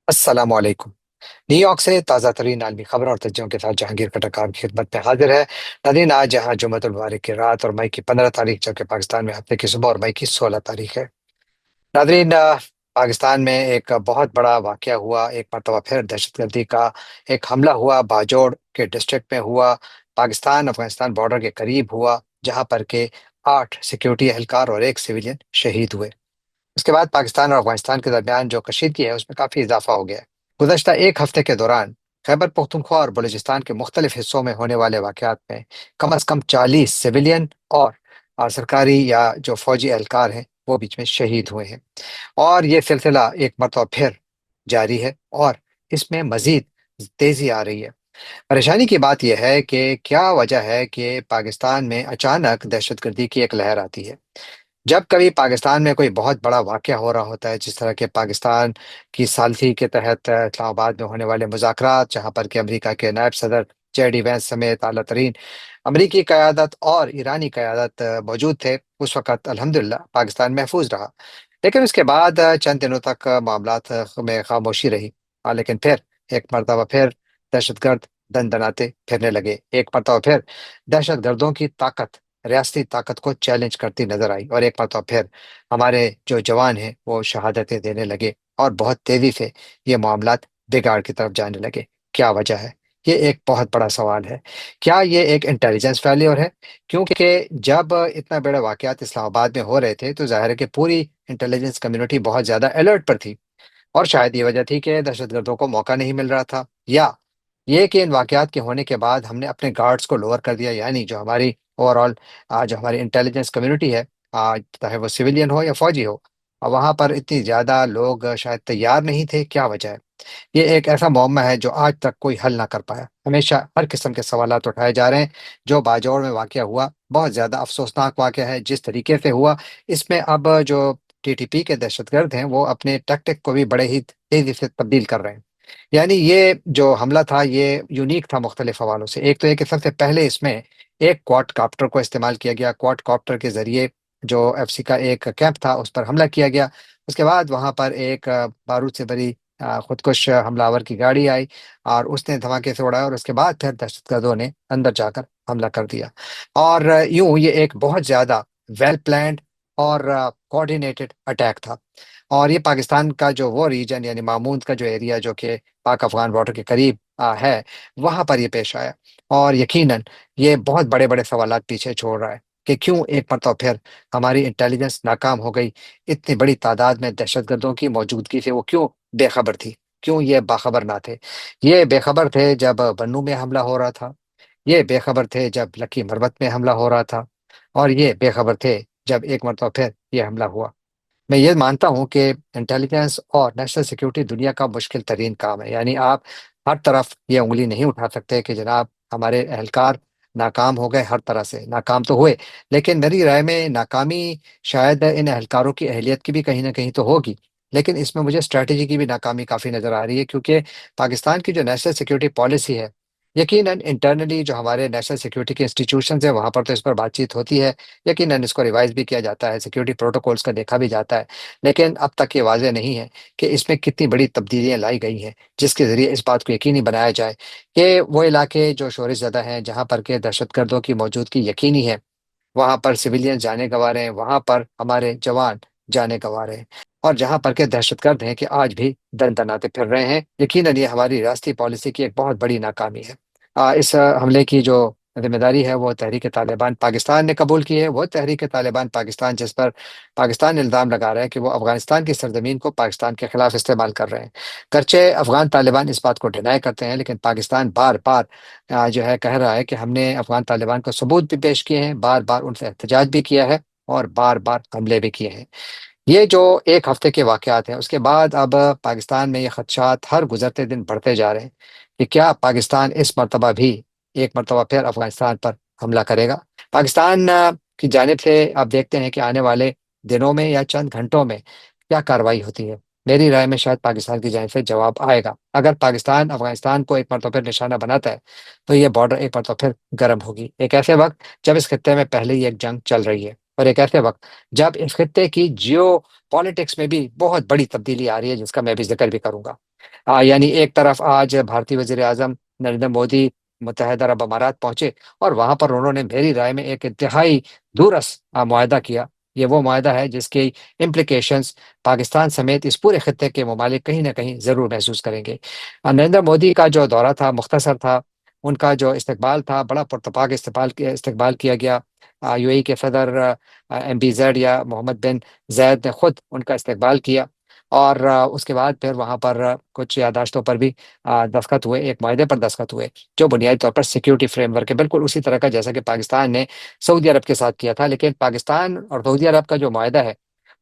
السلام علیکم۔ New York سے تازہ ترین عالمی خبر اور تجزیوں کے ساتھ جہانگیر کٹک آپ کی خدمت میں حاضر ہے۔ ناظرین، آج جہاں جمعۃ المبارک کی رات اور مئی کی 15 تاریخ، جبکہ پاکستان میں ہفتے کی صبح اور مئی کی 16 تاریخ ہے۔ ناظرین، پاکستان میں ایک بہت بڑا واقعہ ہوا، ایک مرتبہ پھر دہشت گردی کا ایک حملہ ہوا، باجوڑ کے ڈسٹرکٹ میں ہوا، پاکستان افغانستان بارڈر کے قریب ہوا، جہاں پر کہ 8 سیکیورٹی اہلکار اور ایک سویلین شہید ہوئے۔ اس کے بعد پاکستان اور افغانستان کے درمیان جو کشیدگی ہے اس میں کافی اضافہ ہو گیا ہے۔ گزشتہ ایک ہفتے کے دوران خیبر پختونخوا اور بلوچستان کے مختلف حصوں میں ہونے والے واقعات میں کم از کم 40 سویلین اور سرکاری یا جو فوجی اہلکار ہیں وہ بیچ میں شہید ہوئے ہیں، اور یہ سلسلہ ایک مرتبہ پھر جاری ہے، اور اس میں مزید تیزی آ رہی ہے۔ پریشانی کی بات یہ ہے کہ کیا وجہ ہے کہ پاکستان میں اچانک دہشت گردی کی ایک لہر آتی ہے۔ جب کبھی پاکستان میں کوئی بہت بڑا واقعہ ہو رہا ہوتا ہے، جس طرح کے پاکستان کی ثالثی کے تحت اسلام آباد میں ہونے والے مذاکرات، جہاں پر کہ امریکہ کے نائب صدر جے ڈی وینس سمیت اعلیٰ ترین امریکی قیادت اور ایرانی قیادت موجود تھے، اس وقت الحمدللہ پاکستان محفوظ رہا۔ لیکن اس کے بعد چند دنوں تک معاملات میں خاموشی رہی، لیکن پھر ایک مرتبہ پھر دہشت گرد دن دناتے پھرنے لگے، ایک مرتبہ پھر دہشت گردوں کی طاقت ریاستی طاقت کو چیلنج کرتی نظر آئی، اور ایک مرتبہ پھر ہمارے جو جوان ہیں وہ شہادتیں دینے لگے، اور بہت تیزی سے یہ معاملات بگاڑ کی طرف جانے لگے۔ کیا وجہ ہے؟ یہ ایک بہت بڑا سوال ہے۔ کیا یہ ایک انٹیلیجنس فیلیور ہے؟ کیونکہ جب اتنا بڑے واقعات اسلام آباد میں ہو رہے تھے تو ظاہر ہے کہ پوری انٹیلیجنس کمیونٹی بہت زیادہ الرٹ پر تھی، اور شاید یہ وجہ تھی کہ دہشت گردوں کو موقع نہیں مل رہا تھا، یا یہ کہ ان واقعات کے ہونے کے بعد ہم نے اپنے گارڈز کو لوور کر دیا، یعنی جو ہماری اوور آل جو ہماری انٹیلیجنس کمیونٹی ہے، چاہے وہ سویلین ہو یا فوجی ہو، وہاں پر اتنی زیادہ لوگ شاید تیار نہیں تھے۔ کیا وجہ ہے؟ یہ ایک ایسا معمہ ہے جو آج تک کوئی حل نہ کر پایا۔ ہمیشہ ہر قسم کے سوالات اٹھائے جا رہے ہیں۔ جو باجوڑ میں واقعہ ہوا بہت زیادہ افسوسناک واقعہ ہے، جس طریقے سے ہوا اس میں اب جو ٹی ٹی پی کے دہشت گرد ہیں وہ اپنے ٹیکٹک کو بھی بڑے ہی تیزی سے تبدیل کر رہے ہیں۔ یعنی یہ جو حملہ تھا یہ یونیک تھا مختلف حوالوں سے۔ ایک تو یہ کہ سب سے پہلے اس میں ایک کواد کاپٹر کو استعمال کیا گیا، کواد کاپٹر کے ذریعے جو ایف سی کا ایک کیمپ تھا اس پر حملہ کیا گیا۔ اس کے بعد وہاں پر ایک بارود سے بھری خودکش حملہ آور کی گاڑی آئی، اور اس نے دھماکے سے اڑایا، اور اس کے بعد پھر دہشت گردوں نے اندر جا کر حملہ کر دیا۔ اور یوں یہ ایک بہت زیادہ ویل پلانڈ اور کوآرڈینیٹڈ اٹیک تھا، اور یہ پاکستان کا جو وہ ریجن یعنی ماموند کا جو ایریا جو کہ پاک افغان بارڈر کے قریب ہے، وہاں پر یہ پیش آیا، اور یقیناً یہ بہت بڑے بڑے سوالات پیچھے چھوڑ رہا ہے کہ کیوں ایک مرتبہ پھر ہماری انٹیلیجنس ناکام ہو گئی۔ اتنی بڑی تعداد میں دہشت گردوں کی موجودگی سے وہ کیوں بے خبر تھی؟ کیوں یہ باخبر نہ تھے؟ یہ بے خبر تھے جب بنو میں حملہ ہو رہا تھا، یہ بے خبر تھے جب لکی مربت میں حملہ ہو رہا تھا، اور یہ بے خبر تھے جب ایک مرتبہ پھر یہ حملہ ہوا۔ میں یہ مانتا ہوں کہ انٹیلیجنس اور نیشنل سیکیورٹی دنیا کا مشکل ترین کام ہے، یعنی آپ ہر طرف یہ انگلی نہیں اٹھا سکتے کہ جناب ہمارے اہلکار ناکام ہو گئے، ہر طرح سے ناکام تو ہوئے، لیکن میری رائے میں ناکامی شاید ان اہلکاروں کی اہلیت کی بھی کہیں نہ کہیں تو ہوگی، لیکن اس میں مجھے اسٹریٹجی کی بھی ناکامی کافی نظر آ رہی ہے، کیونکہ پاکستان کی جو نیشنل سیکیورٹی پالیسی ہے، یقیناً انٹرنلی جو ہمارے نیشنل سیکیورٹی کے انسٹیٹیوشنز ہیں وہاں پر تو اس پر بات چیت ہوتی ہے، یقیناً اس کو ریوائز بھی کیا جاتا ہے، سیکیورٹی پروٹوکولز کا دیکھا بھی جاتا ہے، لیکن اب تک یہ واضح نہیں ہے کہ اس میں کتنی بڑی تبدیلیاں لائی گئی ہیں جس کے ذریعے اس بات کو یقینی بنایا جائے کہ وہ علاقے جو شورش زدہ ہیں، جہاں پر کہ دہشت گردوں کی موجودگی یقینی ہے، وہاں پر سویلین جانے گنوا رہے ہیں، وہاں پر ہمارے جوان جانے گنوا رہے ہیں، اور جہاں پر کہ دہشت گرد ہیں کہ آج بھی دن دناتے پھر رہے ہیں۔ یقیناً یہ ہماری ریاستی پالیسی کی ایک بہت بڑی ناکامی ہے۔ اس حملے کی جو ذمہ داری ہے وہ تحریک طالبان پاکستان نے قبول کی ہے، وہ تحریک طالبان پاکستان جس پر پاکستان الزام لگا رہا ہے کہ وہ افغانستان کی سرزمین کو پاکستان کے خلاف استعمال کر رہے ہیں، گرچہ افغان طالبان اس بات کو ڈینائی کرتے ہیں، لیکن پاکستان بار بار جو ہے کہہ رہا ہے کہ ہم نے افغان طالبان کو ثبوت بھی پیش کیے ہیں، بار بار ان سے احتجاج بھی کیا ہے، اور بار بار حملے بھی کیے ہیں۔ یہ جو ایک ہفتے کے واقعات ہیں اس کے بعد اب پاکستان میں یہ خدشات ہر گزرتے دن بڑھتے جا رہے ہیں کہ کیا پاکستان اس مرتبہ بھی ایک مرتبہ پھر افغانستان پر حملہ کرے گا۔ پاکستان کی جانب سے آپ دیکھتے ہیں کہ آنے والے دنوں میں یا چند گھنٹوں میں کیا کارروائی ہوتی ہے۔ میری رائے میں شاید پاکستان کی جانب سے جواب آئے گا۔ اگر پاکستان افغانستان کو ایک مرتبہ پھر نشانہ بناتا ہے تو یہ بارڈر ایک مرتبہ پھر گرم ہوگی، ایک ایسے وقت جب اس خطے میں پہلے ہی ایک جنگ چل رہی ہے، اور ایک ایسے وقت جب اس خطے کی جیو پالیٹکس میں بھی بہت بڑی تبدیلی آ رہی ہے، جس کا میں بھی ذکر بھی کروں گا۔ یعنی ایک طرف آج بھارتی وزیر اعظم نریندر مودی متحدہ عرب امارات پہنچے، اور وہاں پر انہوں نے میری رائے میں ایک انتہائی دورس معاہدہ کیا۔ یہ وہ معاہدہ ہے جس کی امپلیکیشنز پاکستان سمیت اس پورے خطے کے ممالک کہیں نہ کہیں ضرور محسوس کریں گے۔ نریندر مودی کا جو دورہ تھا مختصر تھا، ان کا جو استقبال تھا بڑا پرتپاک استقبال کیا گیا۔ یو اے ای کے صدر ایم بی زیڈ یا محمد بن زید نے خود ان کا استقبال کیا، اور اس کے بعد پھر وہاں پر کچھ یادداشتوں پر بھی دستخط ہوئے، ایک معاہدے پر دستخط ہوئے جو بنیادی طور پر سیکیورٹی فریم ورک ہے، بالکل اسی طرح کا جیسا کہ پاکستان نے سعودی عرب کے ساتھ کیا تھا۔ لیکن پاکستان اور سعودی عرب کا جو معاہدہ ہے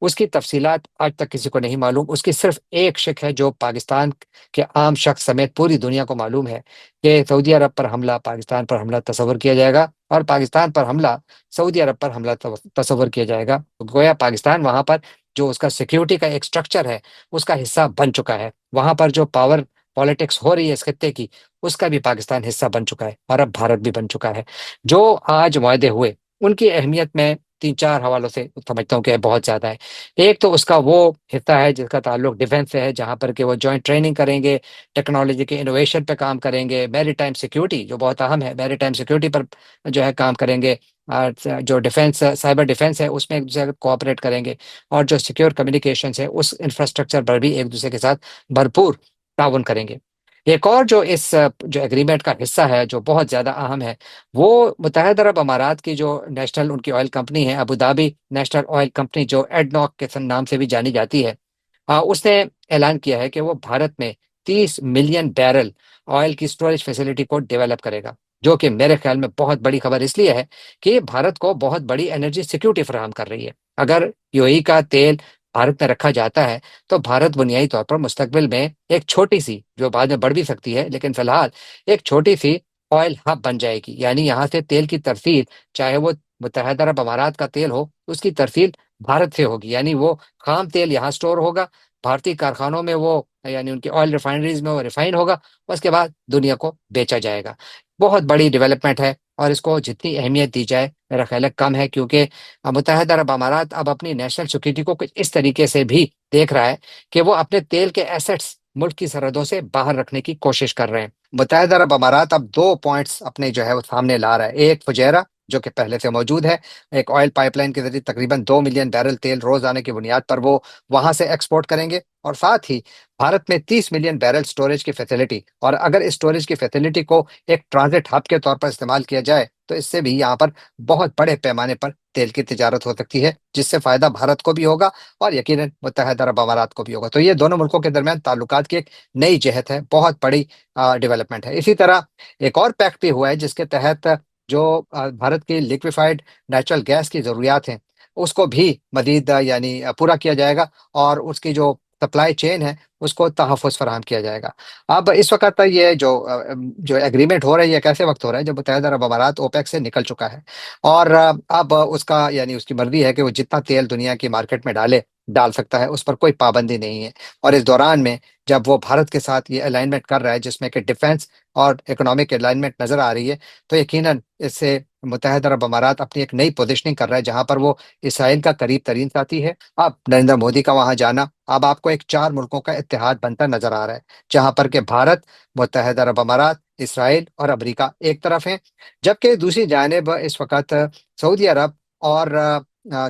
اس کی تفصیلات آج تک کسی کو نہیں معلوم۔ اس کی صرف ایک شق ہے جو پاکستان کے عام شخص سمیت پوری دنیا کو معلوم ہے، کہ سعودی عرب پر حملہ پاکستان پر حملہ تصور کیا جائے گا، اور پاکستان پر حملہ سعودی عرب پر حملہ تصور کیا جائے گا۔ گویا پاکستان وہاں پر جو اس کا سیکیورٹی کا ایک سٹرکچر ہے اس کا حصہ بن چکا ہے، وہاں پر جو پاور پالیٹکس ہو رہی ہے اس خطے کی، اس کا بھی پاکستان حصہ بن چکا ہے، اور اب بھارت بھی بن چکا ہے۔ جو آج معاہدے ہوئے ان کی اہمیت میں تین چار حوالوں سے سمجھتا ہوں کہ بہت زیادہ ہے۔ ایک تو اس کا وہ حصہ ہے جس کا تعلق ڈیفنس سے ہے، جہاں پر کہ وہ جوائنٹ ٹریننگ کریں گے، ٹیکنالوجی کے انوویشن پہ کام کریں گے، میری ٹائم سیکیورٹی جو بہت اہم ہے، میری ٹائم سیکیورٹی پر جو ہے کام کریں گے، اور جو ڈیفنس سائبر ڈیفنس ہے اس میں ایک دوسرے کو کوآپریٹ کریں گے، اور جو سیکیور کمیونیکیشنز ہے اس انفراسٹرکچر پر بھی ایک دوسرے کے ساتھ بھرپور تعاون کریں گے۔ ایک اور جو اس جو ایگریمنٹ کا حصہ ہے جو بہت زیادہ اہم ہے، وہ متحدہ عرب امارات کی جو نیشنل ان کی آئل کمپنی ہے Abu Dhabi national oil company, جو ایڈنوک کے نام سے بھی جانی جاتی ہے، اس نے اعلان کیا ہے کہ وہ بھارت میں 30 ملین بیرل آئل کی سٹوریج فیسلٹی کو ڈیولپ کرے گا، جو کہ میرے خیال میں بہت بڑی خبر اس لیے ہے کہ یہ بھارت کو بہت بڑی انرجی سیکیورٹی فراہم کر رہی ہے۔ اگر یو اے ای کا تیل بھارت میں رکھا جاتا ہے تو بھارت بنیادی طور پر مستقبل میں ایک چھوٹی سی، جو بعد میں بڑھ بھی سکتی ہے لیکن فی الحال ایک چھوٹی سی آئل ہب بن جائے گی، یعنی یہاں سے تیل کی ترسیل، چاہے وہ متحدہ عرب امارات کا تیل ہو، اس کی ترسیل بھارت سے ہوگی، یعنی وہ خام تیل یہاں سٹور ہوگا، بھارتی کارخانوں میں وہ یعنی ان کی آئل ریفائنریز میں وہ ریفائن ہوگا، اس کے بعد دنیا کو بیچا جائے گا۔ بہت بڑی ڈیولپمنٹ ہے، اور اس کو جتنی اہمیت دی جائے میرا خیال ہے کم ہے، کیونکہ متحدہ عرب امارات اب اپنی نیشنل سیکورٹی کو کچھ اس طریقے سے بھی دیکھ رہا ہے کہ وہ اپنے تیل کے ایسٹس ملک کی سرحدوں سے باہر رکھنے کی کوشش کر رہے ہیں۔ متحدہ عرب امارات اب دو پوائنٹس اپنے جو ہے وہ سامنے لا رہا ہے، ایک فجیرہ جو کہ پہلے سے موجود ہے، ایک آئل پائپ لائن کے ذریعے تقریباً 2 ملین بیرل تیل روز آنے کی بنیاد پر وہ وہاں سے ایکسپورٹ کریں گے، اور ساتھ ہی بھارت میں 30 ملین بیرل سٹوریج کی فیسلٹی، اور اگر اس سٹوریج کی فیسلٹی کو ایک ٹرانزٹ ہب کے طور پر استعمال کیا جائے تو اس سے بھی یہاں پر بہت بڑے پیمانے پر تیل کی تجارت ہو سکتی ہے، جس سے فائدہ بھارت کو بھی ہوگا اور یقیناً متحدہ عرب امارات کو بھی ہوگا۔ تو یہ دونوں ملکوں کے درمیان تعلقات کی ایک نئی جہت ہے، بہت بڑی ڈیولپمنٹ ہے۔ اسی طرح ایک اور پیکٹ بھی ہوا ہے جس کے تحت جو بھارت کی لیکویفائڈ نیچرل گیس کی ضروریات ہیں اس کو بھی مزید یعنی پورا کیا جائے گا، اور اس کی جو سپلائی چین ہے اس کو تحفظ فراہم کیا جائے گا۔ اب اس وقت یہ جو ایگریمنٹ ہو رہا ہے یہ کیسے وقت ہو رہا ہے جب متحدہ عرب امارات اوپیک سے نکل چکا ہے، اور اب اس کا یعنی اس کی مرضی ہے کہ وہ جتنا تیل دنیا کی مارکیٹ میں ڈال سکتا ہے، اس پر کوئی پابندی نہیں ہے۔ اور اس دوران میں جب وہ بھارت کے ساتھ یہ الائنمنٹ کر رہا ہے جس میں کہ ڈیفنس اور اکنامک الائنمنٹ نظر آ رہی ہے، تو یقیناً اس سے متحدہ عرب امارات اپنی ایک نئی پوزیشننگ کر رہا ہے جہاں پر وہ اسرائیل کا قریب ترین ساتھی ہے۔ اب نریندر مودی کا وہاں جانا اب آپ کو ایک 4 ملکوں کا اتحاد بنتا نظر آ رہا ہے، جہاں پر کہ بھارت، متحدہ عرب امارات، اسرائیل اور امریکہ ایک طرف ہیں، جبکہ دوسری جانب اس وقت سعودی عرب اور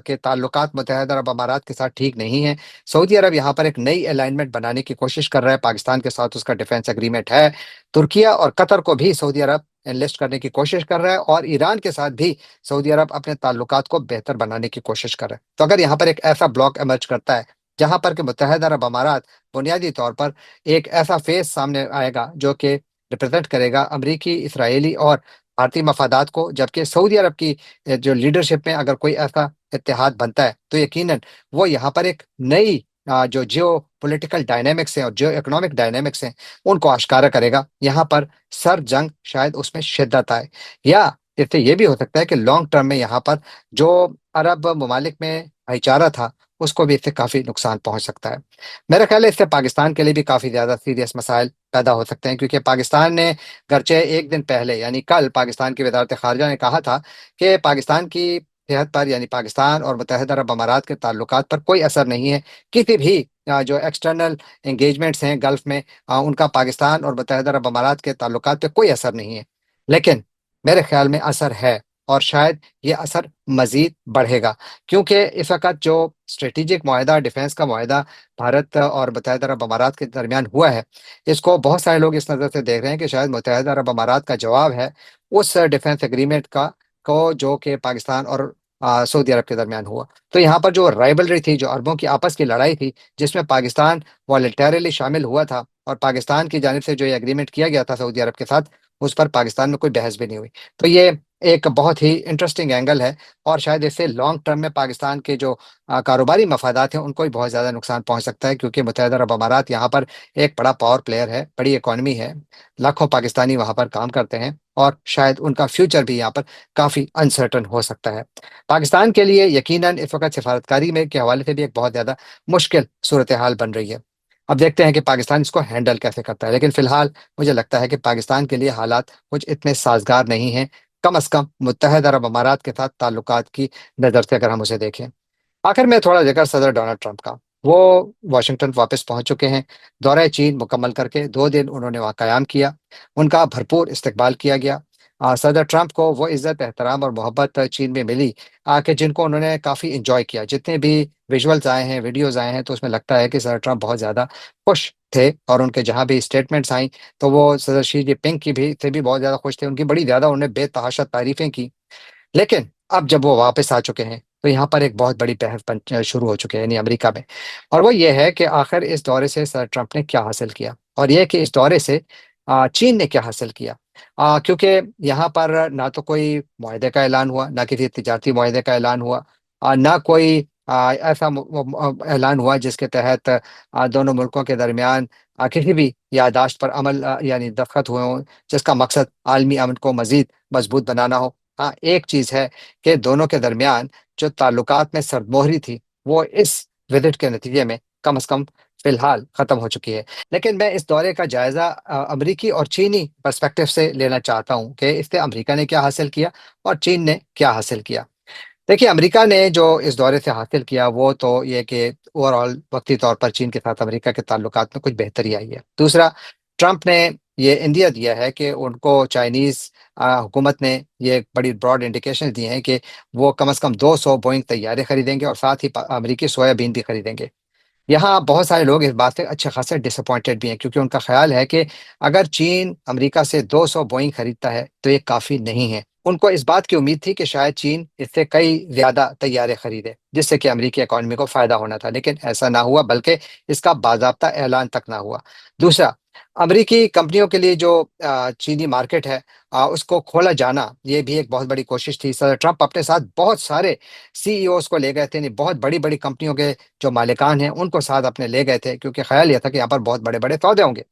کے تعلقات متحدہ عرب امارات کے ساتھ ٹھیک نہیں ہیں۔ سعودی عرب یہاں پر ایک نئی الائنمنٹ بنانے کی کوشش کر رہا ہے، پاکستان کے ساتھ اس کا ڈیفنس ایگریمنٹ ہے، ترکیہ اور قطر کو بھی سعودی عرب انلسٹ کرنے کی کوشش کر رہا ہے، اور ایران کے ساتھ بھی سعودی عرب اپنے تعلقات کو بہتر بنانے کی کوشش کر رہا ہے۔ تو اگر یہاں پر ایک ایسا بلاک ایمرج کرتا ہے جہاں پر کہ متحدہ عرب امارات بنیادی طور پر ایک ایسا فیس سامنے آئے گا جو کہ ریپرزینٹ کرے گا امریکی، اسرائیلی اور بھارتی مفادات کو، جبکہ سعودی عرب کی جو لیڈرشپ میں اگر کوئی ایسا اتحاد بنتا ہے تو یقیناً وہ یہاں پر ایک نئی جو پولیٹیکل ڈائنامکس ہیں اور جیو اکنامک ڈائنامکس ہیں ان کو آشکارا کرے گا۔ یہاں پر سر جنگ شاید اس میں شدت آئے، یا اس سے یہ بھی ہو سکتا ہے کہ لانگ ٹرم میں یہاں پر جو عرب ممالک میں بھائی چارہ تھا اس کو بھی اس سے کافی نقصان پہنچ سکتا ہے۔ میرا خیال ہے اس سے پاکستان کے لیے بھی کافی زیادہ سیریس مسائل پیدا ہو سکتے ہیں، کیونکہ پاکستان نے گرچہ ایک دن پہلے یعنی کل پاکستان کی وزارت خارجہ نے کہا تھا کہ پاکستان کی صحت پر یعنی پاکستان اور متحدہ عرب امارات کے تعلقات پر کوئی اثر نہیں ہے، کسی بھی جو ایکسٹرنل انگیجمنٹس ہیں گلف میں، ان کا پاکستان اور متحدہ عرب امارات کے تعلقات پہ کوئی اثر نہیں ہے، لیکن میرے خیال میں اثر ہے، اور شاید یہ اثر مزید بڑھے گا، کیونکہ اس وقت جو اسٹریٹجک معاہدہ، ڈیفنس کا معاہدہ بھارت اور متحدہ عرب امارات کے درمیان ہوا ہے، اس کو بہت سارے لوگ اس نظر سے دیکھ رہے ہیں کہ شاید متحدہ عرب امارات کا جواب ہے اس ڈیفنس ایگریمنٹ کا، جو کہ پاکستان اور سعودی عرب کے درمیان ہوا۔ تو یہاں پر جو رائبلری تھی، جو اربوں کی آپس کی لڑائی تھی، جس میں پاکستان والینٹیرلی شامل ہوا تھا، اور پاکستان کی جانب سے جو یہ اگریمنٹ کیا گیا تھا سعودی عرب کے ساتھ، اس پر پاکستان میں کوئی بحث بھی نہیں ہوئی۔ تو یہ ایک بہت ہی انٹرسٹنگ اینگل ہے، اور شاید اس سے لانگ ٹرم میں پاکستان کے جو کاروباری مفادات ہیں ان کو بھی بہت زیادہ نقصان پہنچ سکتا ہے، کیونکہ متحدہ عرب امارات یہاں پر ایک بڑا پاور پلیئر ہے، بڑی اکانومی ہے، لاکھوں پاکستانی وہاں پر کام کرتے ہیں، اور شاید ان کا فیوچر بھی یہاں پر کافی انسرٹن ہو سکتا ہے۔ پاکستان کے لیے یقیناً اس وقت سفارتکاری میں کے حوالے سے بھی ایک بہت زیادہ مشکل صورتحال بن رہی ہے۔ اب دیکھتے ہیں کہ پاکستان اس کو ہینڈل کیسے کرتا ہے، لیکن فی الحال مجھے لگتا ہے کہ پاکستان کے لیے حالات کچھ اتنے سازگار نہیں ہیں، کم از کم متحدہ عرب امارات کے ساتھ تعلقات کی نظر سے اگر ہم اسے دیکھیں۔ آخر میں تھوڑا ذکر صدر ڈونلڈ ٹرمپ کا، وہ واشنگٹن واپس پہنچ چکے ہیں، دورہ چین مکمل کر کے 2 دن انہوں نے وہاں قیام کیا، ان کا بھرپور استقبال کیا گیا۔ صدر ٹرمپ کو وہ عزت، احترام اور محبت چین میں ملی کہ جن کو انہوں نے کافی انجوائے کیا۔ جتنے بھی ویژولز آئے ہیں، ویڈیوز آئے ہیں، تو اس میں لگتا ہے کہ صدر ٹرمپ بہت زیادہ خوش تھے، اور ان کے جہاں بھی اسٹیٹمنٹس آئیں تو وہ صدر شی جن پنگ کی بھی سے بھی بہت زیادہ خوش تھے، ان کی بڑی زیادہ انہوں نے بے تحاشا تعریفیں کی۔ لیکن اب جب وہ واپس آ چکے ہیں تو یہاں پر ایک بہت بڑی بحث شروع ہو چکی ہے، یعنی امریکہ میں، اور وہ یہ ہے کہ آخر اس دورے سے سر ٹرمپ نے کیا حاصل کیا، اور یہ کہ اس دورے سے چین نے کیا حاصل کیا۔ کیونکہ یہاں پر نہ تو کوئی معاہدے کا اعلان ہوا، نہ کسی تجارتی معاہدے کا اعلان ہوا، نہ کوئی ایسا اعلان ہوا جس کے تحت دونوں ملکوں کے درمیان کسی بھی یادداشت پر عمل یعنی دستخط ہوئے ہوں، جس کا مقصد عالمی امن کو مزید مضبوط بنانا ہو۔ ہاں، ایک چیز ہے کہ دونوں کے درمیان جو تعلقات میں سرد مہری تھی، وہ اس وزٹ کے نتیجے میں کم از کم فی الحال ختم ہو چکی ہے۔ لیکن میں اس دورے کا جائزہ امریکی اور چینی پرسپیکٹو سے لینا چاہتا ہوں کہ اس سے امریکہ نے کیا حاصل کیا اور چین نے کیا حاصل کیا۔ دیکھیے، امریکہ نے جو اس دورے سے حاصل کیا وہ تو یہ کہ اوور آل وقتی طور پر چین کے ساتھ امریکہ کے تعلقات میں کچھ بہتری آئی ہے۔ دوسرا، ٹرمپ نے یہ اندیا دیا ہے کہ ان کو چائنیز حکومت نے یہ بڑی براڈ انڈیکیشن دی ہیں کہ وہ کم 200 بوئنگ طیارے خریدیں گے، اور ساتھ ہی امریکی سویا بین بھی خریدیں گے۔ یہاں بہت سارے لوگ اس بات سے اچھے خاصے ڈس اپوائنٹڈ بھی ہیں، کیونکہ ان کا خیال ہے کہ اگر چین امریکہ سے 200 بوئنگ خریدتا ہے تو یہ کافی نہیں ہے۔ ان کو اس بات کی امید تھی کہ شاید چین اس سے کئی زیادہ طیارے خریدے، جس سے کہ امریکی اکانومی کو فائدہ ہونا تھا، لیکن ایسا نہ ہوا، بلکہ اس کا باضابطہ اعلان تک نہ ہوا۔ دوسرا، امریکی کمپنیوں کے لیے جو چینی مارکیٹ ہے، اس کو کھولا جانا، یہ بھی ایک بہت بڑی کوشش تھی۔ صدر ٹرمپ اپنے ساتھ بہت سارے CEOs کو لے گئے تھے، یعنی بہت بڑی بڑی کمپنیوں کے جو مالکان ہیں ان کو ساتھ اپنے لے گئے تھے، کیونکہ خیال یہ تھا کہ یہاں پر بہت بڑے بڑے سودے ہوں گے۔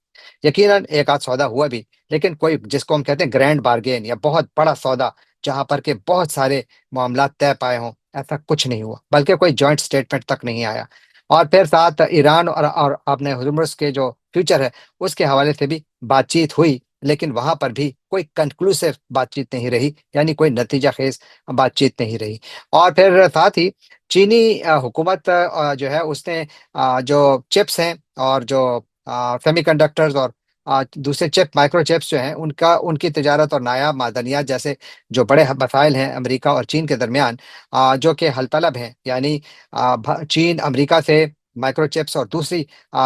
یقیناً ایک آدھ سودا ہوا بھی، لیکن کوئی جس کو ہم کہتے ہیں گرینڈ بارگین یا بہت بڑا سودا، جہاں پر کہ بہت سارے معاملات طے پائے ہوں، ایسا کچھ نہیں ہوا، بلکہ کوئی جوائنٹ سٹیٹمنٹ تک نہیں آیا۔ اور پھر ساتھ ایران اور اپنے حرمز کے جو فیوچر ہے اس کے حوالے سے بھی بات چیت ہوئی، لیکن وہاں پر بھی کوئی کنکلوسیو بات چیت نہیں رہی، یعنی کوئی نتیجہ خیز بات چیت نہیں رہی۔ اور پھر ساتھ ہی چینی حکومت جو ہے اس نے جو چپس ہیں اور جو سیمی کنڈکٹرز اور دوسرے چپ، مائکرو چپس جو ہیں، ان کی تجارت اور نایاب معدنیات جیسے جو بڑے مسائل ہیں امریکہ اور چین کے درمیان، جو کہ حل طلب ہیں، یعنی چین امریکہ سے مائکرو چپس اور دوسری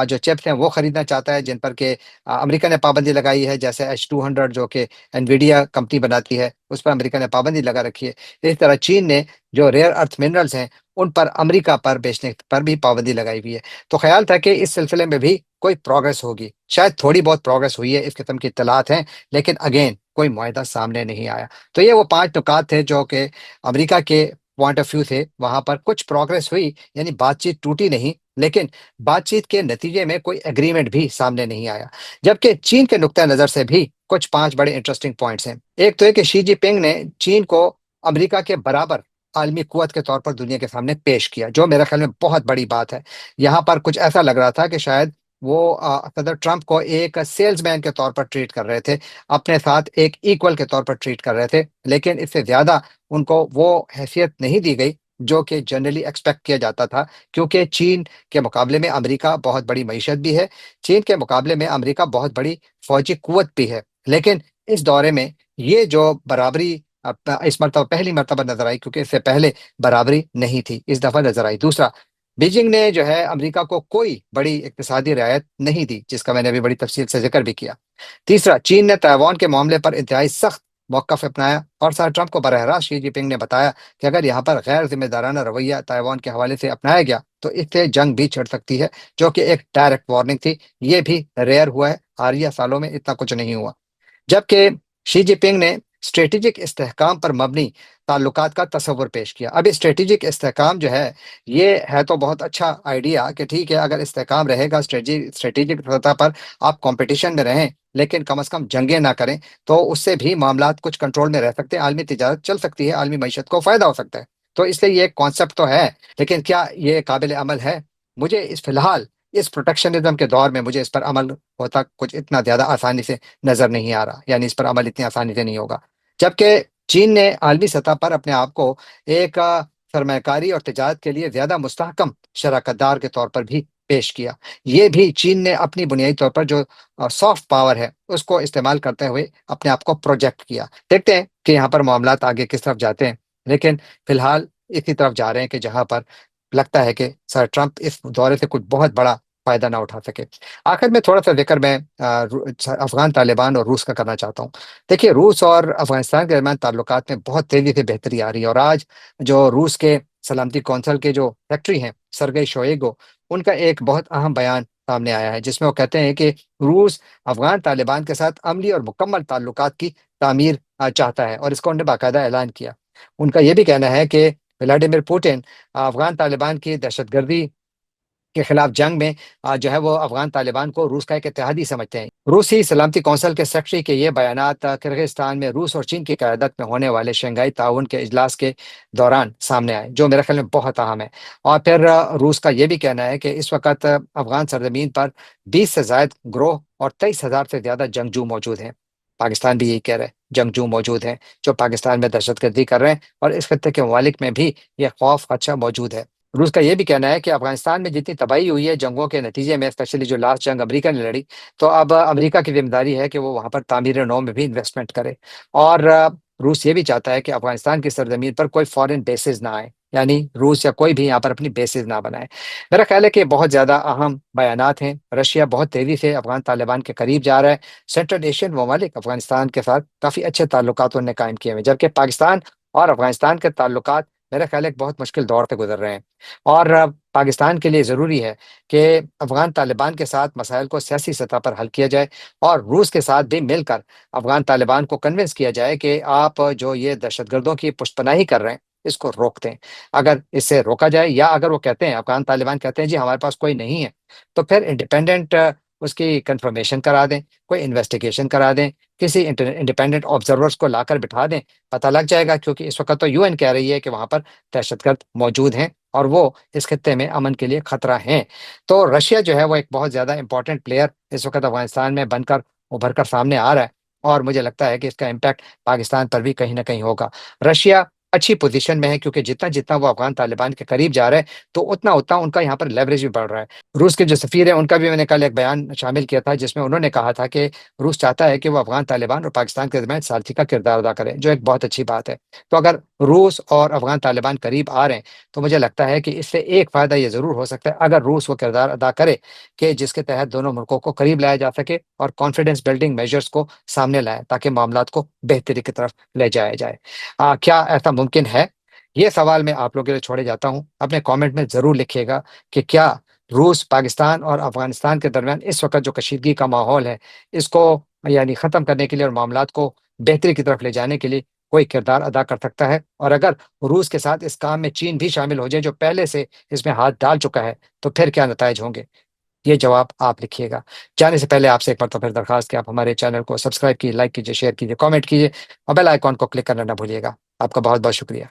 جو چپس ہیں وہ خریدنا چاہتا ہے، جن پر کہ امریکہ نے پابندی لگائی ہے، جیسے H200 جو کہ انویڈیا کمپنی بناتی ہے، اس پر امریکہ نے پابندی لگا رکھی ہے۔ اس طرح چین نے جو ریئر ارتھ منرلز ہیں ان پر امریکہ پر بیچنے پر بھی پابندی لگائی ہوئی ہے۔ تو خیال تھا کہ اس سلسلے میں بھی کوئی پروگرس ہوگی، شاید تھوڑی بہت پروگرس ہوئی ہے، اس قسم کی اطلاعات ہیں، لیکن اگین کوئی معاہدہ سامنے نہیں آیا۔ تو یہ وہ 5 نکات تھے جو کہ امریکہ کے پوائنٹ آف ویو سے وہاں پر کچھ پروگرس ہوئی، یعنی بات چیت ٹوٹی نہیں، لیکن بات چیت کے نتیجے میں کوئی ایگریمنٹ بھی سامنے نہیں آیا۔ جبکہ چین کے نقطہ نظر سے بھی کچھ 5 بڑے انٹرسٹنگ پوائنٹس ہیں۔ ایک تو ہے کہ شی جی پنگ نے چین کو امریکہ کے برابر عالمی قوت کے طور پر دنیا کے سامنے پیش کیا، جو میرے خیال میں بہت بڑی بات ہے۔ یہاں پر کچھ ایسا لگ رہا تھا کہ شاید وہ صدر ٹرمپ کو ایک سیلز مین کے طور پر ٹریٹ کر رہے تھے، اپنے ساتھ ایک ایکول کے طور پر ٹریٹ کر رہے تھے، لیکن اس سے زیادہ ان کو وہ حیثیت نہیں دی گئی جو کہ جنرلی ایکسپیکٹ کیا جاتا تھا، کیونکہ چین کے مقابلے میں امریکہ بہت بڑی معیشت بھی ہے، چین کے مقابلے میں امریکہ بہت بڑی فوجی قوت بھی ہے، لیکن اس دورے میں یہ جو برابری اس مرتبہ پہلی مرتبہ نظر آئی، کیونکہ اس سے پہلے برابری نہیں تھی، اس دفعہ نظر آئی۔ دوسرا، بیجنگ نے جو ہے امریکہ کو کوئی بڑی اقتصادی رعایت نہیں دی، جس کا میں نے ابھی بڑی تفصیل سے ذکر بھی کیا۔ تیسرا، چین نے تائیوان کے معاملے پر انتہائی سخت موقف اپنایا، اور صدر ٹرمپ کو براہ راست شی جی پنگ نے بتایا کہ اگر یہاں پر غیر ذمہ دارانہ رویہ تائیوان کے حوالے سے اپنایا گیا تو اس سے جنگ بھی چھڑ سکتی ہے، جو کہ ایک ڈائریکٹ وارننگ تھی۔ یہ بھی ریئر ہوا ہے، حالیہ سالوں میں اتنا کچھ نہیں ہوا۔ جبکہ شی جی پنگ نے اسٹریٹجک استحکام پر مبنی تعلقات کا تصور پیش کیا۔ اب اسٹریٹجک استحکام جو ہے، یہ ہے تو بہت اچھا آئیڈیا کہ ٹھیک ہے، اگر استحکام رہے گا اسٹریٹجک سطح پر، آپ کمپٹیشن میں رہیں لیکن کم از کم جنگیں نہ کریں، تو اس سے بھی معاملات کچھ کنٹرول میں رہ سکتے ہیں، عالمی تجارت چل سکتی ہے، عالمی معیشت کو فائدہ ہو سکتا ہے۔ تو اس لیے یہ کانسیپٹ تو ہے، لیکن کیا یہ قابل عمل ہے؟ مجھے اس فی الحال اس پروٹیکشنزم کے دور میں مجھے اس پر عمل ہوتا کچھ اتنا زیادہ آسانی سے نظر نہیں آ رہا، یعنی اس پر عمل اتنی آسانی سے نہیں ہوگا۔ جبکہ چین نے عالمی سطح پر اپنے آپ کو ایک سرمایہ کاری اور تجارت کے لیے زیادہ مستحکم شراکت دار کے طور پر بھی پیش کیا۔ یہ بھی چین نے اپنی بنیادی طور پر جو سافٹ پاور ہے اس کو استعمال کرتے ہوئے اپنے آپ کو پروجیکٹ کیا۔ دیکھتے ہیں کہ یہاں پر معاملات آگے کس طرف جاتے ہیں، لیکن فی الحال اسی طرف جا رہے ہیں کہ جہاں پر لگتا ہے کہ سر ٹرمپ اس دورے سے کچھ بہت بڑا فائدہ نہ اٹھا سکے۔ آخر میں تھوڑا سا ذکر میں افغان طالبان اور روس کا کرنا چاہتا ہوں۔ دیکھیے، روس اور افغانستان کے درمیان تعلقات میں بہت تیزی سے بہتری آ رہی ہے، اور آج جو روس کے سلامتی کونسل کے جو سیکٹری ہیں سرگئی شوئیگو، ان کا ایک بہت اہم بیان سامنے آیا ہے، جس میں وہ کہتے ہیں کہ روس افغان طالبان کے ساتھ عملی اور مکمل تعلقات کی تعمیر چاہتا ہے، اور اس کو انہوں نے باقاعدہ اعلان کیا۔ ان کا یہ بھی کہنا ہے کہ ولادیمیر پوٹن افغان طالبان کی دہشت گردی کے خلاف جنگ میں جو ہے وہ افغان طالبان کو روس کا ایک اتحادی سمجھتے ہیں۔ روسی سلامتی کونسل کے سیکرٹری کے یہ بیانات کرغزستان میں روس اور چین کی قیادت میں ہونے والے شنگھائی تعاون کے اجلاس کے دوران سامنے آئے، جو میرے خیال میں بہت اہم ہے۔ اور پھر روس کا یہ بھی کہنا ہے کہ اس وقت افغان سرزمین پر 20 سے زائد گروہ اور 23,000 سے زیادہ جنگجو موجود ہیں۔ پاکستان بھی یہی کہہ رہے ہیں، جنگجو موجود ہیں جو پاکستان میں دہشت گردی کر رہے ہیں، اور اس خطے کے ممالک میں بھی یہ خوف خدشہ موجود ہے۔ روس کا یہ بھی کہنا ہے کہ افغانستان میں جتنی تباہی ہوئی ہے جنگوں کے نتیجے میں، اسپیشلی جو لاسٹ جنگ امریکہ نے لڑی، تو اب امریکہ کی ذمہ داری ہے کہ وہ وہاں پر تعمیر نو میں بھی انویسٹمنٹ کرے، اور روس یہ بھی چاہتا ہے کہ افغانستان کی سرزمین پر کوئی فورن بیسز نہ آئے، یعنی روس یا کوئی بھی یہاں پر اپنی بیسز نہ بنائے۔ میرا خیال ہے کہ بہت زیادہ اہم بیانات ہیں۔ رشیا بہت تیزی سے افغان طالبان کے قریب جا رہا ہے۔ سینٹرل ایشین ممالک افغانستان کے ساتھ کافی اچھے تعلقات انہوں نے قائم کیے ہوئے، جبکہ پاکستان اور افغانستان کے تعلقات میرا خیال ہے ایک بہت مشکل دور سے گزر رہے ہیں، اور پاکستان کے لیے ضروری ہے کہ افغان طالبان کے ساتھ مسائل کو سیاسی سطح پر حل کیا جائے، اور روس کے ساتھ بھی مل کر افغان طالبان کو کنونس کیا جائے کہ آپ جو یہ دہشت گردوں کی پشت پناہی کر رہے ہیں اس کو روک دیں۔ اگر اس سے روکا جائے، یا اگر وہ کہتے ہیں، افغان طالبان کہتے ہیں جی ہمارے پاس کوئی نہیں ہے، تو پھر انڈیپینڈنٹ اس کی کنفرمیشن کرا دیں، کوئی انویسٹیگیشن کرا دیں، کسی انڈیپینڈنٹ آبزرورس کو لا کر بٹھا دیں، پتہ لگ جائے گا، کیونکہ اس وقت تو یو این کہہ رہی ہے کہ وہاں پر دہشت گرد موجود ہیں اور وہ اس خطے میں امن کے لیے خطرہ ہیں۔ تو رشیا جو ہے وہ ایک بہت زیادہ امپورٹنٹ پلیئر اس وقت افغانستان میں بن کر ابھر کر سامنے آ رہا ہے، اور مجھے لگتا ہے کہ اس کا امپیکٹ پاکستان پر بھی کہیں نہ کہیں ہوگا۔ رشیا اچھی پوزیشن میں ہے، کیونکہ جتنا جتنا وہ افغان طالبان کے قریب جا رہے ہیں تو اتنا اتنا ان کا یہاں پر لیوریج بھی بڑھ رہا ہے۔ روس کے جو سفیر ہیں ان کا بھی میں نے کل ایک بیان شامل کیا تھا، جس میں انہوں نے کہا تھا کہ روس چاہتا ہے کہ وہ افغان طالبان اور پاکستان کے درمیان ثالثی کا کردار ادا کرے، جو ایک بہت اچھی بات ہے۔ تو اگر روس اور افغان طالبان قریب آ رہے ہیں تو مجھے لگتا ہے کہ اس سے ایک فائدہ یہ ضرور ہو سکتا ہے، اگر روس وہ کردار ادا کرے کہ جس کے تحت دونوں ملکوں کو قریب لایا جا سکے اور کانفیڈنس بلڈنگ میجرز کو سامنے لائے، تاکہ معاملات کو بہتری کی طرف لے جایا جائے۔ کیا ایسا ممکن ہے؟ یہ سوال میں آپ لوگوں کے لیے چھوڑے جاتا ہوں، اپنے کامنٹ میں ضرور لکھیے گا کہ کیا روس، پاکستان اور افغانستان کے درمیان اس وقت جو کشیدگی کا ماحول ہے اس کو یعنی ختم کرنے کے لیے اور معاملات کو بہتری کی طرف لے جانے کے لیے کوئی کردار ادا کر سکتا ہے؟ اور اگر روس کے ساتھ اس کام میں چین بھی شامل ہو جائے جو پہلے سے اس میں ہاتھ ڈال چکا ہے، تو پھر کیا نتائج ہوں گے؟ یہ جواب آپ لکھیے گا۔ جانے سے پہلے آپ سے ایک بار تو پھر درخواست کہ آپ ہمارے چینل کو سبسکرائب کیجیے، لائک کیجیے، شیئر کیجیے، کامنٹ کیجیے، اور بیل آئیکن کو کلک کرنا نہ بھولیے گا۔ آپ کا بہت بہت شکریہ۔